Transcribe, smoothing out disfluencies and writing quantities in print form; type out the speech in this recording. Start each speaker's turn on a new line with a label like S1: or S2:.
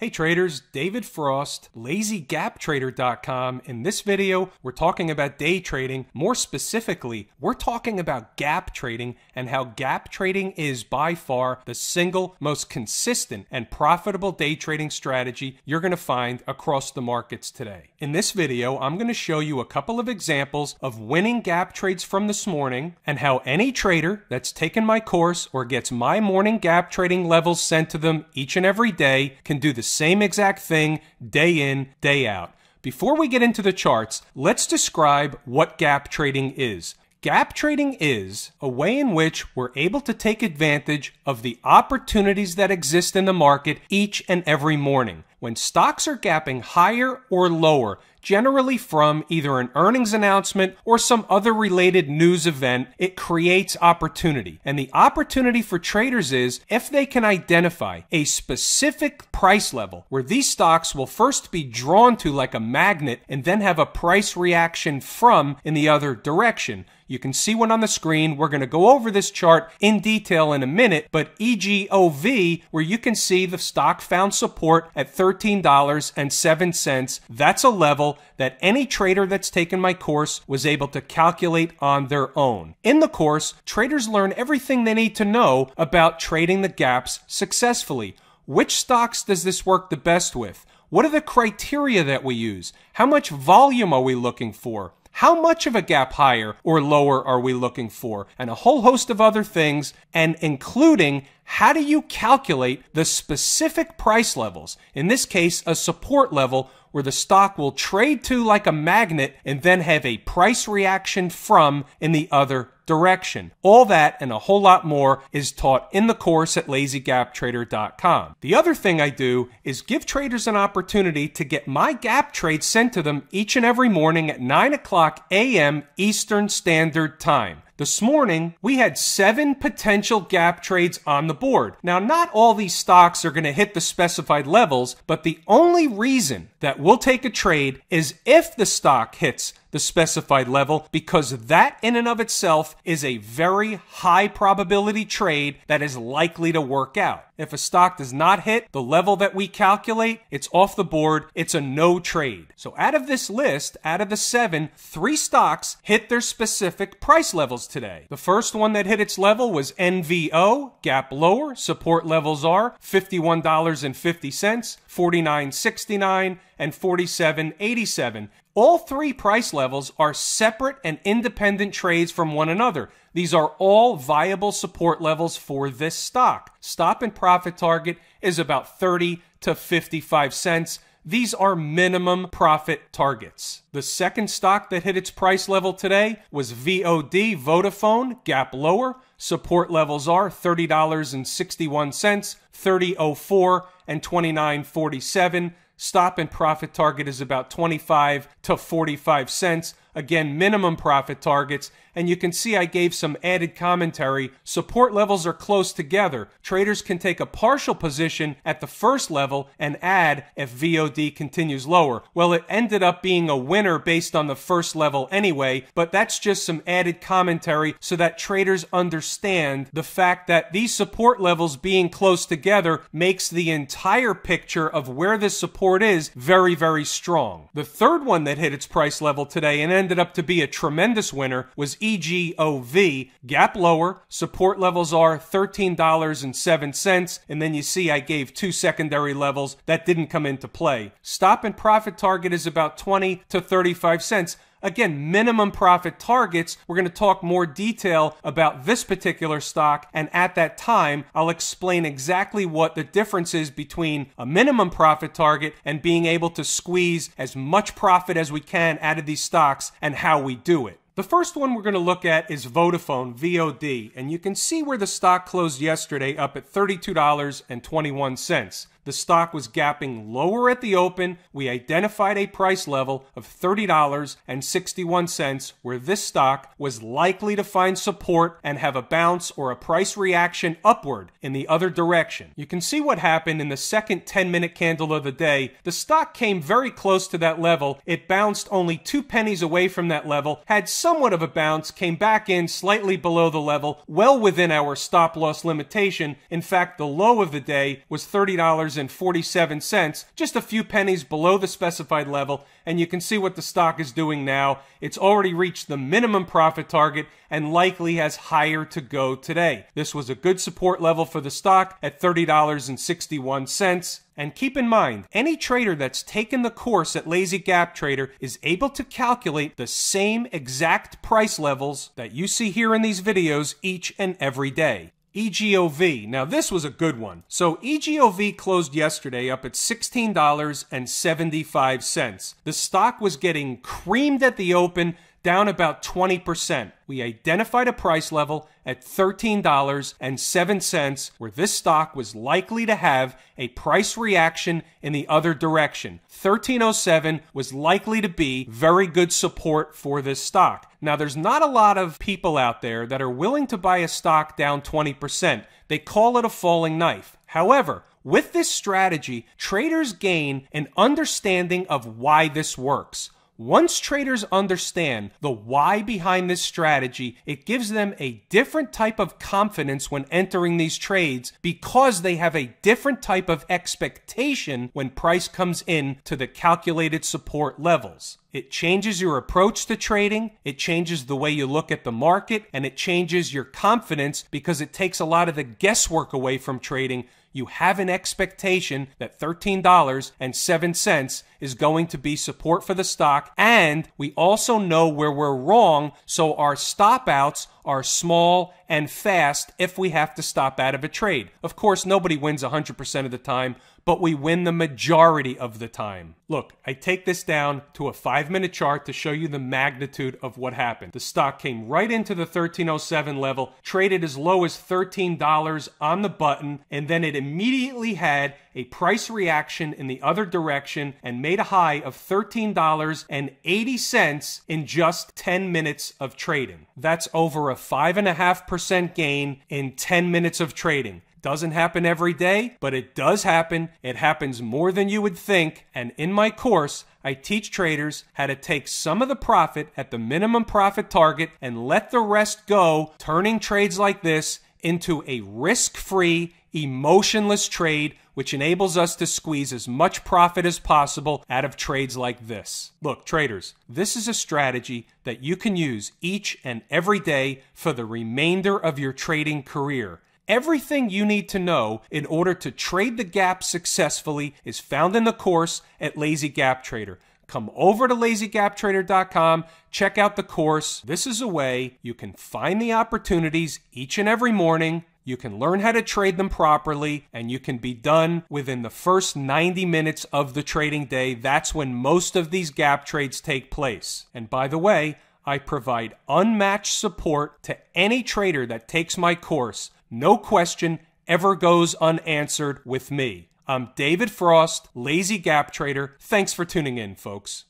S1: Hey traders, David Frost, LazyGapTrader.com. In this video, we're talking about day trading. More specifically, we're talking about gap trading and how gap trading is by far the single most consistent and profitable day trading strategy you're going to find across the markets today. In this video, I'm going to show you a couple of examples of winning gap trades from this morning and how any trader that's taken my course or gets my morning gap trading levels sent to them each and every day can do the same exact thing day in, day out. Before we get into the charts, let's describe what gap trading is. Gap trading is a way in which we're able to take advantage of the opportunities that exist in the market each and every morning. When stocks are gapping higher or lower, generally from either an earnings announcement or some other related news event, it creates opportunity. And the opportunity for traders is if they can identify a specific price level where these stocks will first be drawn to like a magnet and then have a price reaction from in the other direction. You can see one on the screen. We're going to go over this chart in detail in a minute, but EGov, where you can see the stock found support at $13.07, that's a level that any trader that's taken my course was able to calculate on their own. In the course, traders learn everything they need to know about trading the gaps successfully. Which stocks does this work the best with? What are the criteria that we use? How much volume are we looking for? How much of a gap higher or lower are we looking for? And a whole host of other things, and including how do you calculate the specific price levels? In this case, a support level where the stock will trade to like a magnet and then have a price reaction from in the other direction. All that and a whole lot more is taught in the course at LazyGapTrader.com. The other thing I do is give traders an opportunity to get my gap trades sent to them each and every morning at 9 o'clock a.m. Eastern Standard Time. This morning, we had 7 potential gap trades on the board. Now, not all these stocks are going to hit the specified levels, but the only reason that we'll take a trade is if the stock hits the specified level, because that in and of itself is a very high probability trade that is likely to work out. If a stock does not hit the level that we calculate, it's off the board. It's a no trade. So out of this list, out of the 7, 3 stocks hit their specific price levels today. The first one that hit its level was NVO, gap lower. Support levels are $51.50, $49.69, and $47.87. All 3 price levels are separate and independent trades from one another. These are all viable support levels for this stock. Stop and profit target is about 30 to 55 cents. These are minimum profit targets. The second stock that hit its price level today was VOD, Vodafone, gap lower. Support levels are $30.61, $30.04, and $29.47. Stop and profit target is about 25 to 45 cents. Again, minimum profit targets. And you can see I gave some added commentary. Support levels are close together. Traders can take a partial position at the first level and add if VOD continues lower. Well, it ended up being a winner based on the first level anyway, but that's just some added commentary so that traders understand the fact that these support levels being close together makes the entire picture of where this support is very, very strong. The third one that hit its price level today and ended up to be a tremendous winner was EGov, gap lower. Support levels are $13.07, and then you see I gave 2 secondary levels that didn't come into play. Stop and profit target is about 20 to 35 cents. Again, minimum profit targets. We're going to talk more detail about this particular stock, and at that time, I'll explain exactly what the difference is between a minimum profit target and being able to squeeze as much profit as we can out of these stocks and how we do it. The first one we're going to look at is Vodafone VOD, and you can see where the stock closed yesterday up at $32.21. The stock was gapping lower at the open. We identified a price level of $30.61 where this stock was likely to find support and have a bounce or a price reaction upward in the other direction. You can see what happened in the second 10-minute candle of the day. The stock came very close to that level. It bounced only 2 pennies away from that level, had somewhat of a bounce, came back in slightly below the level, well within our stop loss limitation. In fact, the low of the day was $30.81. $13.47, just a few pennies below the specified level, and you can see what the stock is doing now. It's already reached the minimum profit target and likely has higher to go today. This was a good support level for the stock at $30.61. And keep in mind, any trader that's taken the course at Lazy Gap Trader is able to calculate the same exact price levels that you see here in these videos each and every day. EGov. Now this was a good one. So EGov closed yesterday up at $16.75. The stock was getting creamed at the open, down about 20%. We identified a price level at $13.07 where this stock was likely to have a price reaction in the other direction. $13.07 was likely to be very good support for this stock. Now, there's not a lot of people out there that are willing to buy a stock down 20%. They call it a falling knife. However, with this strategy, traders gain an understanding of why this works. Once traders understand the why behind this strategy, it gives them a different type of confidence when entering these trades because they have a different type of expectation when price comes in to the calculated support levels. It changes your approach to trading, it changes the way you look at the market, and it changes your confidence because it takes a lot of the guesswork away from trading. You have an expectation that $13.07 is going to be support for the stock, and we also know where we're wrong, so our stop outs are small and fast if we have to stop out of a trade. Of course, nobody wins 100% of the time, but we win the majority of the time. Look, I take this down to a 5-minute chart to show you the magnitude of what happened. The stock came right into the $13.07 level, traded as low as $13 on the button, and then it immediately had a price reaction in the other direction and made a high of $13.80 in just 10 minutes of trading. That's over a 5.5% gain in 10 minutes of trading. Doesn't happen every day, but it does happen. It happens more than you would think. And in my course, I teach traders how to take some of the profit at the minimum profit target and let the rest go, turning trades like this into a risk-free, emotionless trade, which enables us to squeeze as much profit as possible out of trades like this. Look, traders, this is a strategy that you can use each and every day for the remainder of your trading career. Everything you need to know in order to trade the gap successfully is found in the course at Lazy Gap Trader. Come over to lazygaptrader.com, check out the course. This is a way you can find the opportunities each and every morning. You can learn how to trade them properly, and you can be done within the first 90 minutes of the trading day. That's when most of these gap trades take place. And by the way, I provide unmatched support to any trader that takes my course. No question ever goes unanswered with me. I'm David Frost, Lazy Gap Trader. Thanks for tuning in, folks.